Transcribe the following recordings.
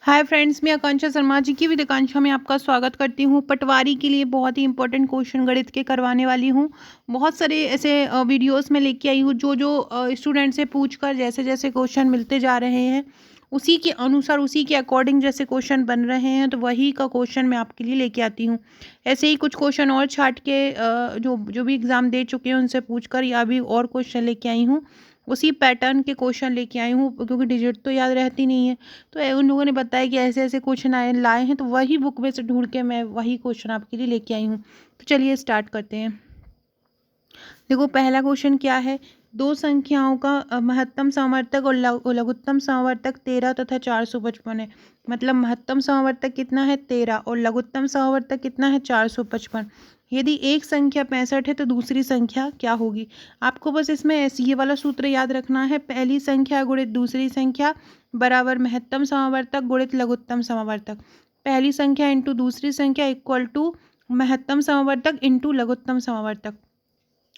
Hi friends, मैं आकांक्षा शर्मा जी की विद्याकांक्षा में आपका स्वागत करती हूँ। पटवारी के लिए बहुत ही इंपॉर्टेंट क्वेश्चन गणित के करवाने वाली हूँ। बहुत सारे ऐसे वीडियोस में लेके आई हूँ जो स्टूडेंट से पूछकर जैसे जैसे क्वेश्चन मिलते जा रहे हैं उसी के अनुसार उसी के अकॉर्डिंग जैसे क्वेश्चन बन रहे हैं तो वही का क्वेश्चन मैं आपके लिए लेके आती हूँ। ऐसे ही कुछ क्वेश्चन और छाट के जो जो भी एग्ज़ाम दे चुके हैं उनसे पूछकर या भी और क्वेश्चन लेके आई हूँ। उसी पैटर्न के क्वेश्चन लेके आई हूँ क्योंकि डिजिट तो याद रहती नहीं है। तो उन लोगों ने बताया कि ऐसे-ऐसे क्वेश्चन आए लाए हैं तो वही बुक में से ढूँढ के मैं वही क्वेश्चन आपके लिए लेके आई हूँ। तो चलिए स्टार्ट करते हैं। देखो पहला क्वेश्चन क्या है, दो संख्याओं का महत्तम समवर्तक और लघुत्तम समवर्तक 13 तथा 455 है। मतलब महत्तम समवर्तक कितना है 13 और लघुत्तम समवर्तक कितना है 455। यदि एक संख्या 65 है तो दूसरी संख्या क्या होगी। आपको बस इसमें ऐसे ये वाला सूत्र याद रखना है, पहली संख्या गुणित दूसरी संख्या बराबर महत्तम समवर्तक गुणित लघुत्तम समवर्तक। पहली संख्या इंटू दूसरी संख्या इक्वल टू महत्तम समवर्तक इंटू लघुत्तम समवर्तक।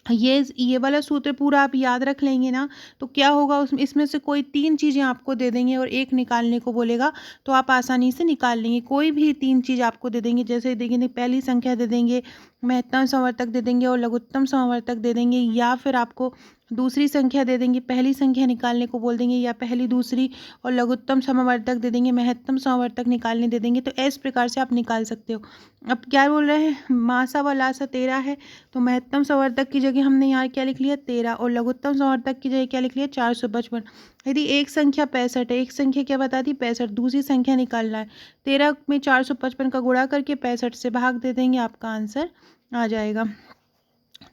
ये वाला सूत्र पूरा आप याद रख लेंगे ना तो क्या होगा, उसमें इसमें से कोई तीन चीज़ें आपको दे देंगे और एक निकालने को बोलेगा तो आप आसानी से निकाल लेंगे। कोई भी तीन चीज़ आपको दे देंगे, जैसे देंगे पहली संख्या दे देंगे, महत्तम समवर्तक दे देंगे और लघुत्तम समवर्तक दे देंगे, या फिर आपको दूसरी संख्या दे देंगे, पहली संख्या निकालने को बोल देंगे, या पहली दूसरी और लघुत्तम समवर्तक दे देंगे, महत्तम समवर्तक निकालने दे देंगे। तो इस प्रकार से आप निकाल सकते हो। अब क्या बोल रहे हैं, मासा व लासा 13 है तो महत्तम संवर्तक की जगह हमने यहाँ क्या लिख लिया 13 और लघुत्तम संवर्तक की जगह क्या लिख लिया 455। यदि एक संख्या 65 है, एक संख्या क्या बता दी 65, दूसरी संख्या निकालना है, 13 में 455 का गुणा करके 65 से भाग दे देंगे, आपका आंसर आ जाएगा।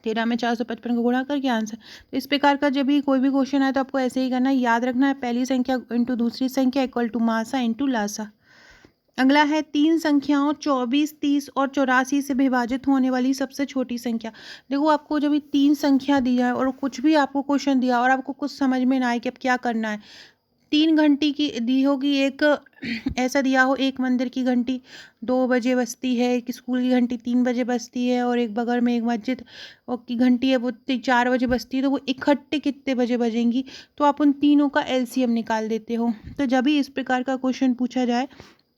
13 में 455 का गुणा करके आंसर। तो इस प्रकार का जब भी कोई भी क्वेश्चन आए तो आपको ऐसे ही करना है, याद रखना है पहली संख्या इंटू दूसरी संख्या इक्वल टू मासा इंटू लासा। अगला है तीन संख्याओं 24, 30 और 84 से विभाजित होने वाली सबसे छोटी संख्या। देखो आपको जब ये तीन संख्या दिया है और कुछ भी आपको क्वेश्चन दिया और आपको कुछ समझ में ना आए कि अब क्या करना है, 3 घंटी की दी होगी, एक ऐसा दिया हो एक मंदिर की घंटी 2 बजे बजती है, एक स्कूल की घंटी 3 बजे बजती है और एक बगल में एक मस्जिद और की घंटी है वो 4 बजे बजती है, तो वो इकट्ठे कितने बजे बजेंगी। तो आप उन तीनों का एलसीएम निकाल देते हो। तो जब भी इस प्रकार का क्वेश्चन पूछा जाए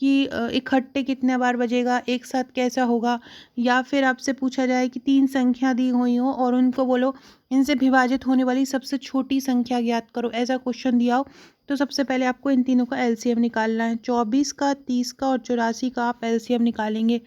कि इकट्ठे कितने बार बजेगा, एक साथ कैसा होगा, या फिर आपसे पूछा जाए कि तीन संख्या दी हुई हो और उनको बोलो इनसे विभाजित होने वाली सबसे छोटी संख्या ज्ञात करो, ऐसा क्वेश्चन दिया हो, तो सबसे पहले आपको इन तीनों का एलसीएम निकालना है। 24 का, 30 का और 84 का आप एलसीएम निकालेंगे।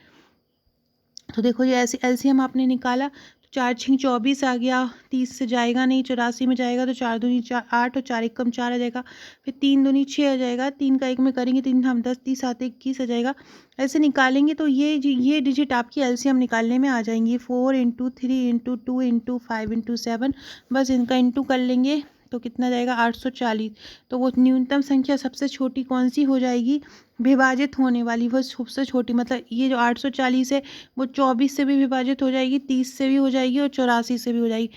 तो देखो ये ऐसे एलसीएम आपने निकाला तो 4 छः 24 आ गया, 30 से जाएगा नहीं, 84 में जाएगा तो 4 दूनी 4 8 और 4 एक कम 4 आ जाएगा, फिर 3 दूनी 6 आ जाएगा, 3 का 1 में करेंगे 3 हम 10, 30 7 21 आ जाएगा। ऐसे निकालेंगे तो ये डिजिट आपकी एलसीएम निकालने में आ जाएंगी। 4 इंटू 3 इंटू 2 इंटू 5 इंटू 7, बस इनका इंटू कर लेंगे तो कितना जाएगा 840। तो वो न्यूनतम संख्या सबसे छोटी कौन सी हो जाएगी, विभाजित होने वाली वो सबसे छोटी, मतलब ये जो 840 है वो 24 से भी विभाजित हो जाएगी, 30 से भी हो जाएगी और 84 से भी हो जाएगी।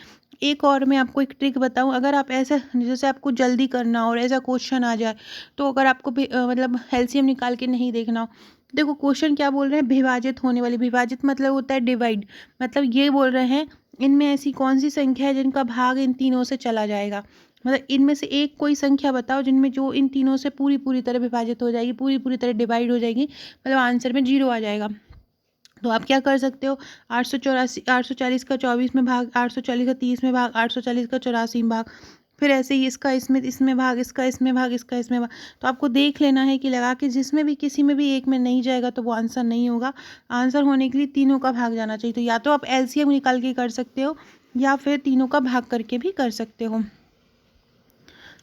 एक और मैं आपको एक ट्रिक बताऊं, अगर आप ऐसा जैसे आपको जल्दी करना हो और ऐसा क्वेश्चन आ जाए तो अगर आपको मतलब एलसीएम निकाल के नहीं देखना हो, देखो क्वेश्चन क्या बोल रहे हैं, विभाजित होने वाली, विभाजित मतलब होता है डिवाइड, मतलब ये बोल रहे हैं इनमें ऐसी कौन सी संख्या है जिनका भाग इन तीनों से चला जाएगा। मतलब इनमें से एक कोई संख्या बताओ जिनमें जो इन तीनों से पूरी तरह विभाजित हो जाएगी, पूरी तरह डिवाइड हो जाएगी, मतलब आंसर में 0 आ जाएगा। तो आप क्या कर सकते हो, 840 का 24 में भाग, 840 का 30 में भाग, 840 का 84 में भाग, फिर ऐसे ही इसका इसमें भाग, इसका इसमें भाग, इसका इसमें भाग। तो आपको देख लेना है कि लगा के जिसमें भी किसी में भी एक में नहीं जाएगा तो वो आंसर नहीं होगा। आंसर होने के लिए तीनों का भाग जाना चाहिए। तो या तो आप एलसीएम निकाल के कर सकते हो या फिर तीनों का भाग करके भी कर सकते हो।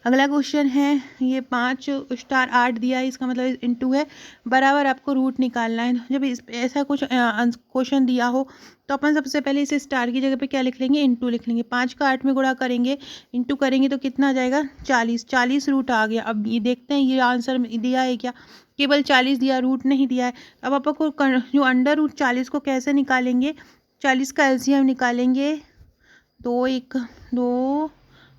अगला क्वेश्चन है, ये 5 स्टार 8 दिया है, इसका मतलब इंटू है, बराबर आपको रूट निकालना है। जब इस ऐसा कुछ क्वेश्चन दिया हो तो अपन सबसे पहले इसे स्टार की जगह पे क्या लिख लेंगे, इंटू लिख लेंगे। 5 का 8 में गुणा करेंगे, इंटू करेंगे तो कितना आ जाएगा 40, 40 रूट आ गया। अब ये देखते हैं ये आंसर दिया है क्या, केवल 40 दिया, रूट नहीं दिया है। अब आपको जो अंडर रूट 40 को कैसे निकालेंगे, 40 का एलसीएम निकालेंगे, 2 1 2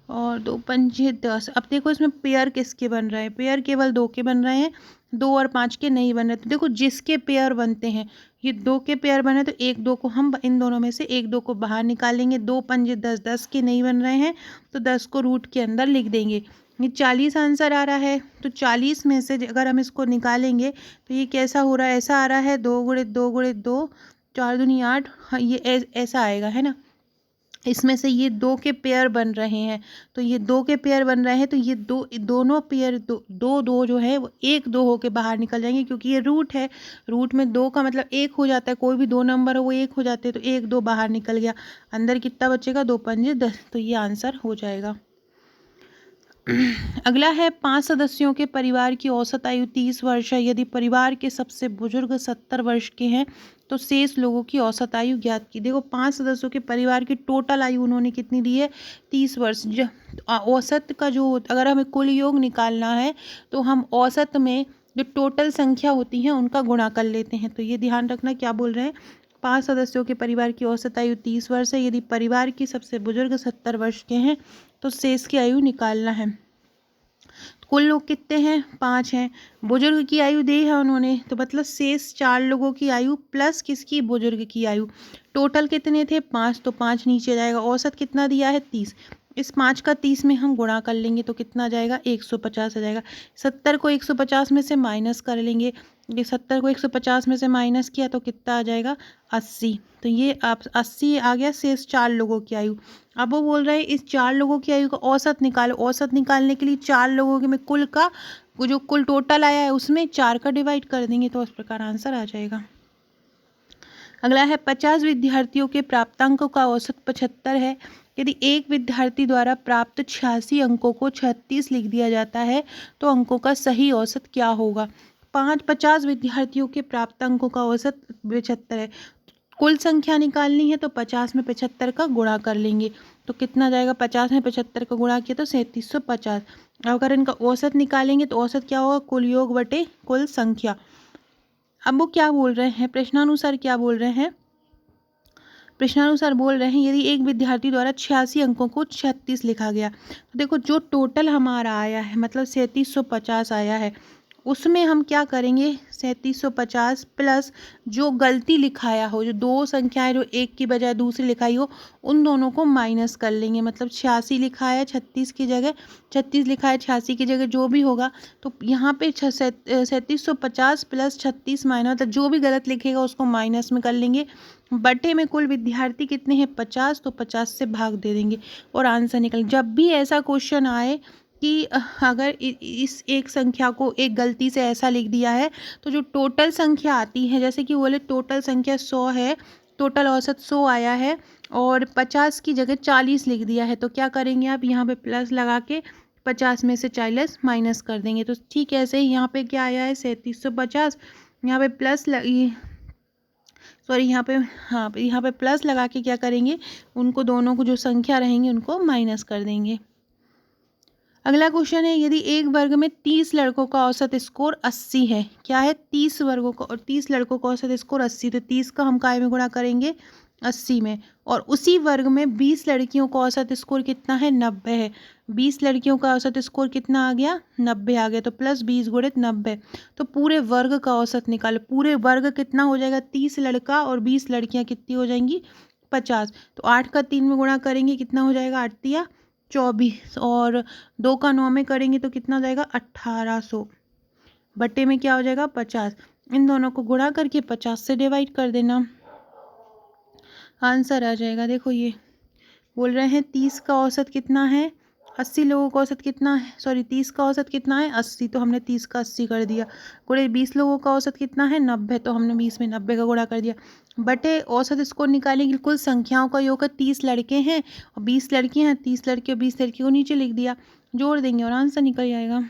और 2 पंजे 10। अब देखो इसमें पेयर किसके बन रहे हैं, पेयर केवल 2 के बन रहे हैं, 2 और 5 के नहीं बन रहे। तो देखो जिसके पेयर बनते हैं, ये 2 के पेयर बने तो 1 2 को हम इन दोनों में से 1 2 को बाहर निकालेंगे। 2 पंजे 10, 10 के नहीं बन रहे हैं तो 10 को रूट के अंदर लिख देंगे। ये 40 आंसर आ रहा है। तो 40 में से अगर हम इसको निकालेंगे तो ये कैसा हो रहा है, ऐसा आ रहा है 2 गुणित 2 गुणित 2, 4 दूनी 8, हाँ ये ऐसा आएगा, है ना। इसमें से ये 2 के पेयर बन रहे हैं, तो ये 2 के पेयर बन रहे हैं, तो ये दोनों पेयर दो जो है वो 1 2 होके बाहर निकल जाएंगे, क्योंकि ये रूट है। रूट में 2 का मतलब 1 हो जाता है, कोई भी 2 नंबर हो वो 1 हो जाते हैं, तो 1 2 बाहर निकल गया। अंदर कितना बचेगा, 2 पंजे 10, तो ये आंसर हो जाएगा। अगला है 5 सदस्यों के परिवार की औसत आयु 30 वर्ष है। यदि परिवार के सबसे बुजुर्ग 70 वर्ष के हैं तो शेष लोगों की औसत आयु ज्ञात की। देखो 5 सदस्यों के परिवार की टोटल आयु उन्होंने कितनी दी है, 30 वर्ष। औसत का जो, अगर हमें कुल योग निकालना है तो हम औसत में जो टोटल संख्या होती है उनका गुणा कर लेते हैं। तो ये ध्यान रखना, क्या बोल रहे हैं, 5 सदस्यों के परिवार की औसत आयु 30 वर्ष है। यदि परिवार की सबसे बुजुर्ग 70 वर्ष के हैं तो शेष की आयु निकालना है। कुल लोग कितने हैं, 5 हैं। बुजुर्ग की आयु दी है उन्होंने, तो मतलब शेष 4 लोगों की आयु प्लस किसकी, बुजुर्ग की आयु। टोटल कितने थे, 5, तो 5 नीचे जाएगा। औसत कितना दिया है, 30। इस 5 का 30 में हम गुणा कर लेंगे तो कितना आ जाएगा, 150 आ जाएगा। 70 को 150 में से माइनस कर लेंगे, ये 70 को 150 में से माइनस किया तो कितना आ जाएगा, 80। तो ये आप 80 आ गया शेष 4 लोगों की आयु। अब वो बोल रहे हैं इस 4 लोगों की आयु का औसत निकालो। औसत निकालने के लिए 4 लोगों के में कुल का वो जो कुल टोटल आया है उसमें 4 का डिवाइड कर देंगे, तो इस प्रकार आंसर आ जाएगा। अगला है 50 विद्यार्थियों के प्राप्तांक का औसत 75 है। यदि एक विद्यार्थी द्वारा प्राप्त 86 अंकों को 36 लिख दिया जाता है तो अंकों का सही औसत क्या होगा। 50 विद्यार्थियों के प्राप्त अंकों का औसत 75 है। कुल संख्या निकालनी है तो 50 में 75 का गुणा कर लेंगे, तो कितना जाएगा, 50 में 75 का गुणा किया तो 3750। अगर इनका औसत निकालेंगे तो औसत क्या होगा, कुल योग बटे कुल संख्या। अब वो क्या बोल रहे हैं, प्रश्नानुसार क्या बोल रहे हैं, प्रश्नानुसार बोल रहे हैं यदि एक विद्यार्थी द्वारा 86 अंकों को 36 लिखा गया, तो देखो जो टोटल हमारा आया है मतलब 3750 आया है, उसमें हम क्या करेंगे, 3750 प्लस जो गलती लिखाया हो, जो 2 संख्याएं जो एक की बजाय दूसरी लिखाई हो, उन दोनों को माइनस कर लेंगे। मतलब 86 लिखा है 36 की जगह, 36 लिखा है 86 की जगह, जो भी होगा तो यहाँ पे 3750 प्लस 36 माइनस, मतलब जो भी गलत लिखेगा उसको माइनस में कर लेंगे। बटे में कुल विद्यार्थी कितने हैं, 50, तो 50 से भाग दे देंगे और आंसर निकल। जब भी ऐसा क्वेश्चन आए कि अगर इस एक संख्या को एक गलती से ऐसा लिख दिया है तो जो टोटल संख्या आती है, जैसे कि बोले टोटल संख्या 100 है, टोटल औसत 100 आया है और 50 की जगह 40 लिख दिया है, तो क्या करेंगे आप, यहाँ पे प्लस लगा के 50 में से 40 माइनस कर देंगे। तो ठीक है, ऐसे ही यहाँ पे क्या आया है, 3750, यहाँ पे प्लस यहाँ पे, हाँ यहाँ पे प्लस लगा के क्या करेंगे, उनको दोनों को जो संख्या रहेंगी उनको माइनस कर देंगे। अगला क्वेश्चन है यदि एक वर्ग में 30 लड़कों का औसत स्कोर 80 है, क्या है, 30 वर्गों का और 30 लड़कों का औसत स्कोर 80, तो 30 का हम काय में गुणा करेंगे, 80 में, और उसी वर्ग में 20 लड़कियों का औसत स्कोर कितना है, 90 है। 20 लड़कियों का औसत स्कोर कितना आ गया, 90 आ गया, तो प्लस 20 गुणित 90, तो पूरे वर्ग का औसत निकालो। पूरे वर्ग कितना हो जाएगा, 30 लड़का और 20 लड़कियां कितनी हो जाएंगी, 50, तो 8 का 3 में गुणा करेंगे कितना हो जाएगा, 8 तिया 24, और 2 का 9 में करेंगे तो कितना हो जाएगा, 1800, बटे में क्या हो जाएगा, 50। इन दोनों को गुणा करके 50 से डिवाइड कर देना, आंसर आ जाएगा। देखो ये बोल रहे हैं 30 का औसत कितना है, 80 लोगों का औसत कितना है, 30 का औसत कितना है, 80, तो हमने 30 का 80 कर दिया, गुणे 20 लोगों का औसत कितना है, 90, तो हमने 20 में 90 का गुणा कर दिया, बटे औसत स्कोर निकालेंगे कुल संख्याओं का योग है। 30 लड़के हैं और 20 लड़कियां हैं, 30 लड़के और 20 लड़की को नीचे लिख दिया, जोड़ देंगे और आंसर निकल जाएगा।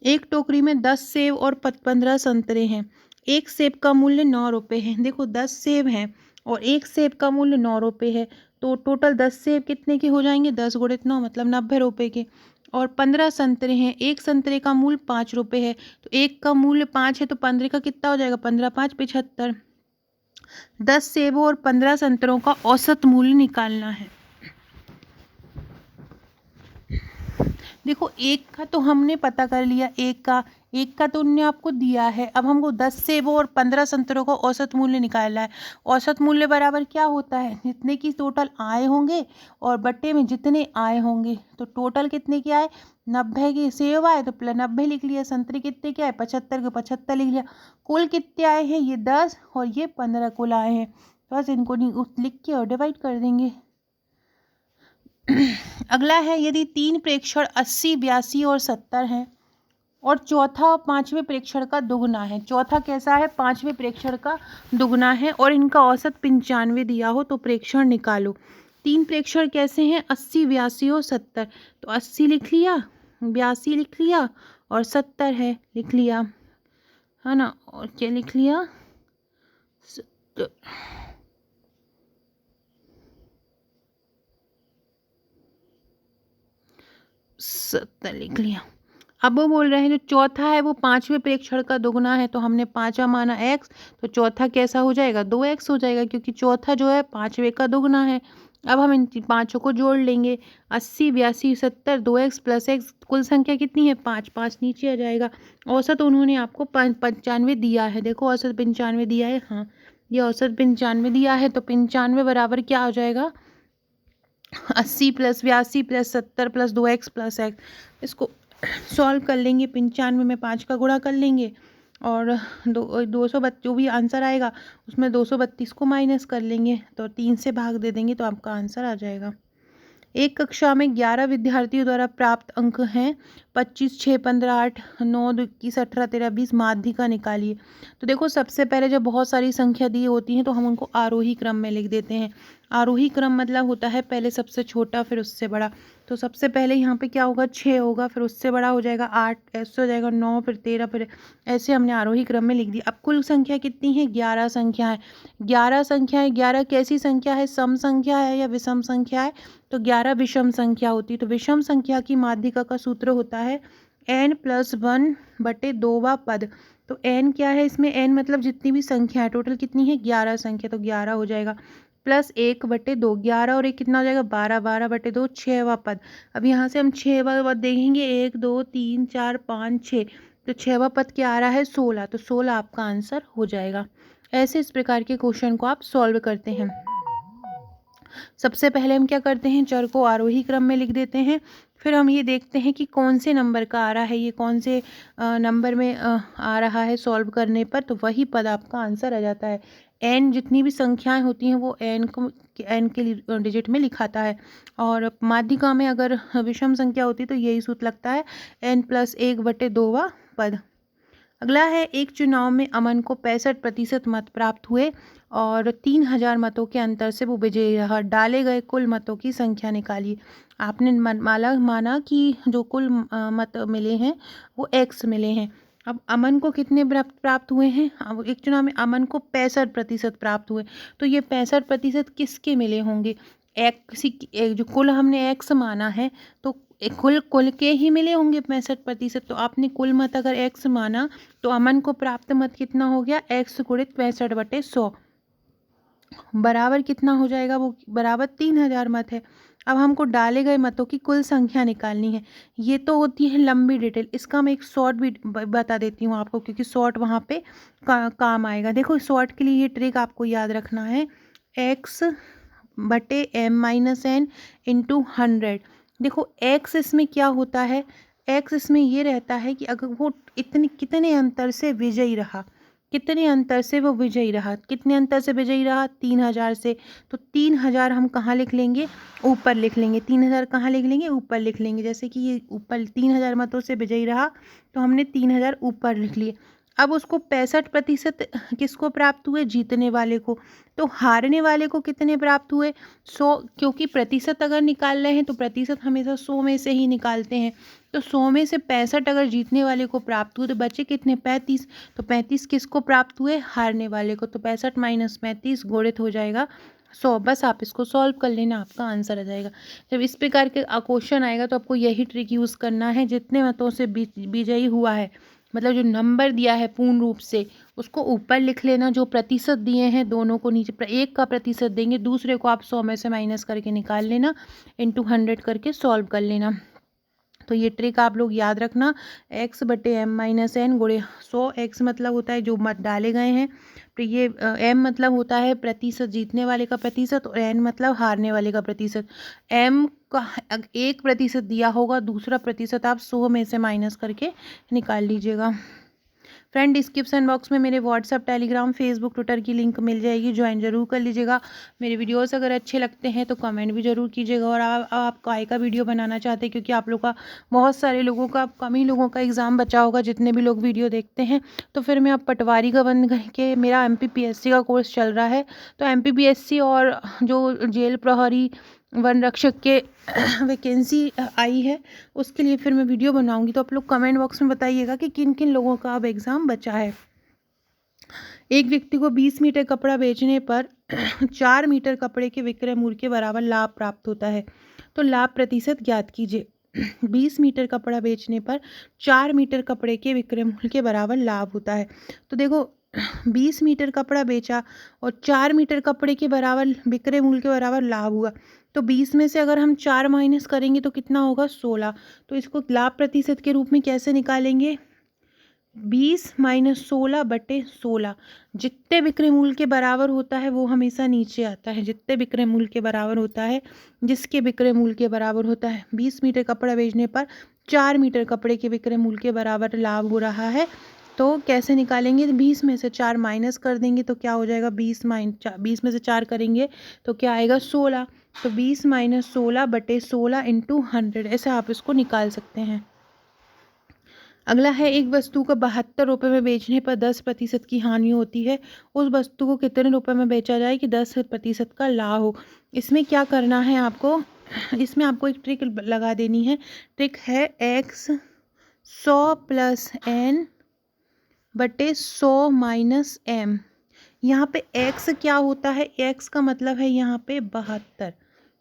एक टोकरी में 10 सेब और 15 संतरे हैं, एक सेब का मूल्य 9 रुपये है। देखो 10 सेब हैं और एक सेब का मूल्य 9 रुपये है, तो टोटल 10 सेब कितने के हो जाएंगे, 10 गुणित 9 मतलब 90 रुपये के, और 15 संतरे हैं, एक संतरे का मूल्य 5 रुपये है, तो एक का मूल्य 5 है तो 15 का कितना हो जाएगा, 15 5 75। 10 सेबों और 15 संतरों का औसत मूल्य निकालना है। देखो एक का तो हमने पता कर लिया, एक का तो उनने आपको दिया है। अब हमको 10 सेबों और 15 संतरों का औसत मूल्य निकालना है। औसत मूल्य बराबर क्या होता है, जितने की टोटल आए होंगे और बट्टे में जितने आए होंगे। तो टोटल कितने के आए, 90 के सेब आए तो प्लस 90 लिख लिया, संतरे कितने के आए 75 के 75 लिख लिया। कुल कितने आए हैं, ये 10 और ये 15 कुल आए हैं। बस इनको लिख के और डिवाइड कर देंगे। अगला है, यदि 3 प्रेक्षण 80, 82 और 70 हैं और चौथा 5वें प्रेक्षण का दुगुना है। चौथा कैसा है, 5वें प्रेक्षण का दुगुना है और इनका औसत 95 दिया हो तो प्रेक्षण निकालो। 3 प्रेक्षण कैसे हैं, 80, 82 और 70। तो 80 लिख लिया, 82 लिख लिया और 70 है लिख लिया, है ना। और क्या लिख लिया, 70 लिख लिया। अब वो बोल रहे हैं जो चौथा है वो 5वें प्रेक्षण का दुगुना है, तो हमने 5वां माना x, तो चौथा कैसा हो जाएगा, 2x हो जाएगा, क्योंकि चौथा जो है 5वें का दुगुना है। अब हम इन पाँचों को जोड़ लेंगे, 80, 82, 70, 2x प्लस x, कुल संख्या कितनी है 5, 5 नीचे आ जाएगा। औसत उन्होंने आपको 95 दिया है, देखो औसत 95 दिया है, हाँ ये औसत 95 दिया है। तो 95 बराबर क्या हो जाएगा, 80 plus 82 plus 70 plus 2x plus x। इसको सॉल्व कर लेंगे, 95 में 5 का गुणा कर लेंगे और 232 जो भी आंसर आएगा उसमें 232 को माइनस कर लेंगे, तो 3 से भाग दे देंगे तो आपका आंसर आ जाएगा। एक कक्षा में 11 विद्यार्थियों द्वारा प्राप्त अंक हैं 25, 6, 15, 8, 9, 21, 18, 13, 20, माध्यिका निकालिए। तो देखो सबसे पहले जब बहुत सारी संख्या दी होती हैं तो हम उनको आरोही क्रम में लिख देते हैं। आरोही क्रम मतलब होता है पहले सबसे छोटा फिर उससे बड़ा। तो सबसे पहले यहाँ पे क्या होगा, 6 होगा, फिर उससे बड़ा हो जाएगा 8, ऐसे हो जाएगा 9, फिर 13, फिर ऐसे हमने आरोही क्रम में लिख दिया। अब कुल संख्या कितनी है, 11 संख्या है। 11 संख्या है, 11 कैसी संख्या है, सम संख्या है या विषम संख्या है, तो 11 विषम संख्या होती है। तो विषम संख्या की माध्यिका का सूत्र होता है n+1/2वां पद। तो n क्या है इसमें, n मतलब जितनी भी संख्या है, टोटल कितनी है 11 संख्या, तो 11 हो जाएगा, प्लस 1/2, 11 और 1 कितना हो जाएगा 12, 12/2 6वां पद। अब यहाँ से हम 6वां पद देखेंगे, 1, 2, 3, 4, 5, 6, तो 6वां पद क्या आ रहा है 16, तो 16 आपका आंसर हो जाएगा। ऐसे इस प्रकार के क्वेश्चन को आप सॉल्व करते हैं। सबसे पहले हम क्या करते हैं, चर को आरोही क्रम में लिख देते हैं, फिर हम ये देखते हैं कि कौन से नंबर का आ रहा है, ये कौन से नंबर में आ रहा है सॉल्व करने पर, तो वही पद आपका आंसर आ जाता है। n जितनी भी संख्याएं होती हैं वो n के डिजिट में लिखाता है, और माध्यिका में अगर विषम संख्या होती तो यही सूत्र लगता है n+1/2वां पद। अगला है, एक चुनाव में अमन को 65% मत प्राप्त हुए और 3000 मतों के अंतर से वो विजयी रहा। डाले गए कुल मतों की संख्या निकालिए। आपने माना कि जो कुल मत मिले हैं वो x मिले हैं। अब अमन को कितने प्राप्त हुए हैं, अब एक चुनाव में अमन को 65% प्राप्त हुए, तो ये 65% किसके मिले होंगे, जो कुल हमने x माना है तो कुल के ही मिले होंगे 65%। तो आपने कुल मत अगर x माना तो अमन को प्राप्त मत कितना हो गया, x गुणित 65/100 बराबर कितना हो जाएगा, वो बराबर 3000 मत है। अब हमको डाले गए मतों की कुल संख्या निकालनी है। ये तो होती है लंबी डिटेल, इसका मैं एक शॉर्ट भी बता देती हूँ आपको, क्योंकि शॉर्ट वहाँ पे काम आएगा। देखो शॉर्ट के लिए ये ट्रिक आपको याद रखना है, x/m-n × 100। देखो x इसमें क्या होता है, x इसमें ये रहता है कि अगर वो कितने अंतर से विजयी रहा, कितने अंतर से वो विजयी रहा, कितने अंतर से विजयी रहा 3000 से, तो 3000 हम कहाँ लिख लेंगे, ऊपर लिख लेंगे। 3000 कहाँ लिख लेंगे, ऊपर लिख लेंगे। जैसे कि ये ऊपर 3000 मतों से विजयी रहा तो हमने 3000 ऊपर लिख लिए। अब उसको 65% किसको प्राप्त हुए, जीतने वाले को। तो हारने वाले को कितने प्राप्त हुए 100, क्योंकि प्रतिशत अगर निकाल रहे हैं तो प्रतिशत हमेशा 100 में से ही निकालते हैं। तो 100 में से 65 अगर जीतने वाले को प्राप्त हुए तो बचे कितने 35, तो 35 किसको प्राप्त हुए, हारने वाले को। तो 65 - 35 गुणित हो जाएगा 100। बस आप इसको सॉल्व कर लेना, आपका आंसर आ जाएगा। जब इस प्रकार के क्वेश्चन आएगा तो आपको यही ट्रिक यूज़ करना है, जितने मतों से विजयी हुआ है, मतलब जो नंबर दिया है पूर्ण रूप से उसको ऊपर लिख लेना, जो प्रतिशत दिए हैं दोनों को नीचे, एक का प्रतिशत देंगे, दूसरे को आप 100 में से माइनस करके निकाल लेना, × 100 करके सॉल्व कर लेना। तो ये ट्रिक आप लोग याद रखना, x बटे m माइनस एन गुणे 100। x मतलब होता है जो मत डाले गए हैं, तो ये m मतलब होता है प्रतिशत, जीतने वाले का प्रतिशत, और n मतलब हारने वाले का प्रतिशत। m का 1% दिया होगा, दूसरा प्रतिशत आप 100 में से माइनस करके निकाल लीजिएगा। फ्रेंड, डिस्क्रिप्शन बॉक्स में मेरे व्हाट्सअप, टेलीग्राम, फेसबुक, ट्विटर की लिंक मिल जाएगी, ज्वाइन जरूर कर लीजिएगा। मेरे वीडियोस अगर अच्छे लगते हैं तो कमेंट भी जरूर कीजिएगा। और आप काय का वीडियो बनाना चाहते हैं, क्योंकि आप लोग का बहुत सारे लोगों का, कम ही लोगों का एग्ज़ाम बचा होगा जितने भी लोग वीडियो देखते हैं, तो फिर मैं अब पटवारी का बंद करके, मेरा MPPSC का कोर्स चल रहा है, तो MPPSC और जो जेल प्रहरी वन रक्षक के वैकेंसी आई है, उसके लिए फिर मैं वीडियो बनाऊंगी। तो आप लोग कमेंट बॉक्स में बताइएगा कि किन किन लोगों का अब एग्ज़ाम बचा है। एक व्यक्ति को 20 मीटर कपड़ा बेचने पर 4 मीटर कपड़े के विक्रय मूल्य के बराबर लाभ प्राप्त होता है, तो लाभ प्रतिशत ज्ञात कीजिए। 20 मीटर कपड़ा बेचने पर 4 मीटर कपड़े के विक्रय मूल्य के बराबर लाभ होता है। तो देखो, 20 मीटर कपड़ा बेचा और 4 मीटर कपड़े के बराबर विक्रय मूल्य के बराबर लाभ हुआ, तो 20 में से अगर हम 4 माइनस करेंगे तो कितना होगा, 16। तो इसको लाभ प्रतिशत के रूप में कैसे निकालेंगे, 20 माइनस 16 बटे 16। जितने विक्रय मूल्य के बराबर होता है वो हमेशा नीचे आता है, जितने विक्रय मूल्य के बराबर होता है, जिसके विक्रय मूल्य के बराबर होता है। 20 मीटर कपड़ा बेचने पर 4 मीटर कपड़े के विक्रय मूल्य के बराबर लाभ हो रहा है, तो कैसे निकालेंगे, 20 में से 4 माइनस कर देंगे तो क्या हो जाएगा, 20 में से 4 करेंगे तो क्या आएगा, 16। तो 20 माइनस 16 बटे 16 इंटू 100, ऐसे आप इसको निकाल सकते हैं। अगला है, एक वस्तु को 72 रुपये में बेचने पर 10% की हानि होती है, उस वस्तु को कितने रुपए में बेचा जाए कि 10% का लाभ हो। इसमें क्या करना है आपको, इसमें आपको एक ट्रिक लगा देनी है। ट्रिक है x 100 प्लस n बटे 100 माइनस m। यहाँ पे x क्या होता है, x का मतलब है यहाँ पे 72।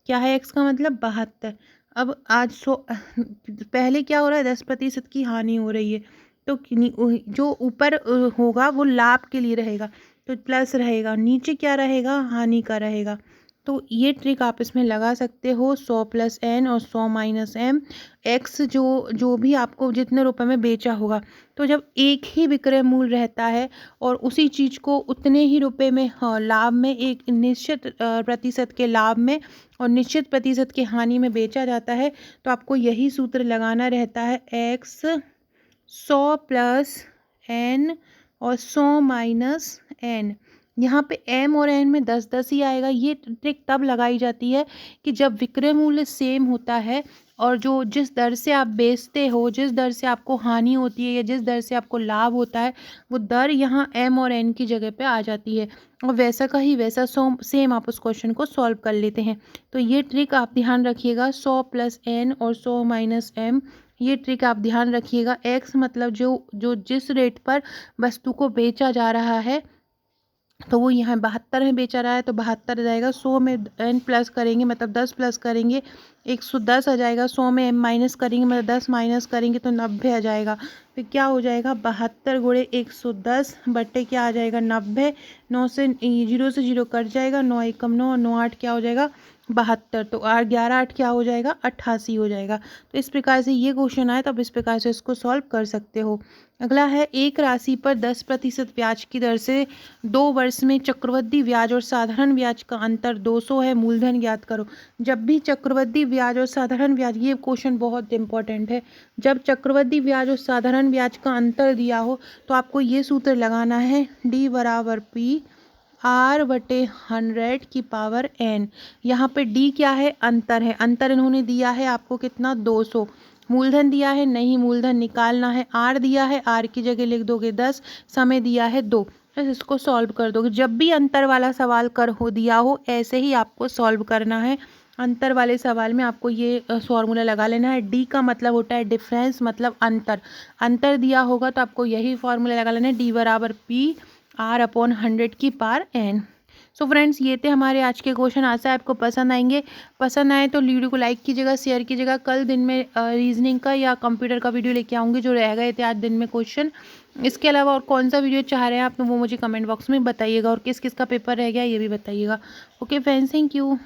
क्या है x का मतलब, 72। अब आज पहले क्या हो रहा है, 10% की हानि हो रही है, तो जो ऊपर होगा वो लाभ के लिए रहेगा, तो प्लस रहेगा, नीचे क्या रहेगा, हानि का रहेगा। तो ये ट्रिक आप इसमें लगा सकते हो, 100 प्लस n और 100 माइनस m। x जो भी आपको जितने रुपए में बेचा होगा, तो जब एक ही विक्रय मूल्य रहता है और उसी चीज़ को उतने ही रुपए में, लाभ में, एक निश्चित प्रतिशत के लाभ में और निश्चित प्रतिशत की हानि में बेचा जाता है, तो आपको यही सूत्र लगाना रहता है, x 100 प्लस n और 100 माइनस n। यहाँ पे m और n में 10-10 ही आएगा। ये ट्रिक तब लगाई जाती है कि जब विक्रय मूल्य सेम होता है और जो जिस दर से आप बेचते हो, जिस दर से आपको हानि होती है या जिस दर से आपको लाभ होता है, वो दर यहाँ m और n की जगह पे आ जाती है, और वैसा का ही वैसा सेम आप उस क्वेश्चन को सॉल्व कर लेते हैं। तो ये ट्रिक आप ध्यान रखिएगा, 100 प्लस n और 100 माइनस m। ये ट्रिक आप ध्यान रखिएगा। x मतलब जो जिस रेट पर वस्तु को बेचा जा रहा है, तो वो यहाँ 72 में बेचा रहा है, तो 72 आ जाएगा। 100 में n प्लस करेंगे मतलब 10 प्लस करेंगे 110 आ जाएगा। 100 में m माइनस करेंगे मतलब 10 माइनस करेंगे तो 90 आ जाएगा। फिर क्या हो जाएगा, 72 गुणे 110 बट्टे क्या आ जाएगा, 90। 9 से 0 कट जाएगा, 9 एकम 9 और 9 8 क्या हो जाएगा, 72। तो 11 8 क्या हो जाएगा, 88 हो जाएगा। तो इस प्रकार से ये क्वेश्चन आए तो आप इस प्रकार से इसको सॉल्व कर सकते हो। अगला है, एक राशि पर 10% ब्याज की दर से 2 वर्ष में चक्रवृद्धि ब्याज और साधारण ब्याज का अंतर 200 है, मूलधन ज्ञात करो। जब भी चक्रवृद्धि ब्याज और साधारण ब्याज, ये क्वेश्चन बहुत इंपॉर्टेंट है, जब चक्रवृद्धि ब्याज और साधारण ब्याज का अंतर दिया हो तो आपको ये सूत्र लगाना है, D बराबर P R बटे 100 की पावर n। यहाँ पे D क्या है, अंतर है, अंतर इन्होंने दिया है आपको कितना, 200। मूलधन दिया है, नहीं, मूलधन निकालना है। R दिया है, R की जगह लिख दोगे 10, समय दिया है 2, बस इसको सॉल्व कर दोगे। जब भी अंतर वाला सवाल दिया हो ऐसे ही आपको सॉल्व करना है। अंतर वाले सवाल में आपको ये फॉर्मूला लगा लेना है। D का मतलब होता है डिफरेंस, मतलब अंतर। अंतर दिया होगा तो आपको यही फॉर्मूला लगा लेना है, D बराबर P R अपॉन 100 की पावर n। सो फ्रेंड्स, ये थे हमारे आज के क्वेश्चन। आशा है आपको पसंद आएंगे। पसंद आए तो वीडियो को लाइक कीजिएगा, शेयर कीजिएगा। कल दिन में रीजनिंग का या कंप्यूटर का वीडियो लेके आऊँगी, जो रह गए थे आज दिन में क्वेश्चन। इसके अलावा और कौन सा वीडियो चाह रहे हैं आप, तो वो मुझे कमेंट बॉक्स में बताइएगा, और किस किस का पेपर रह गया ये भी बताइएगा। Okay friends, thank you.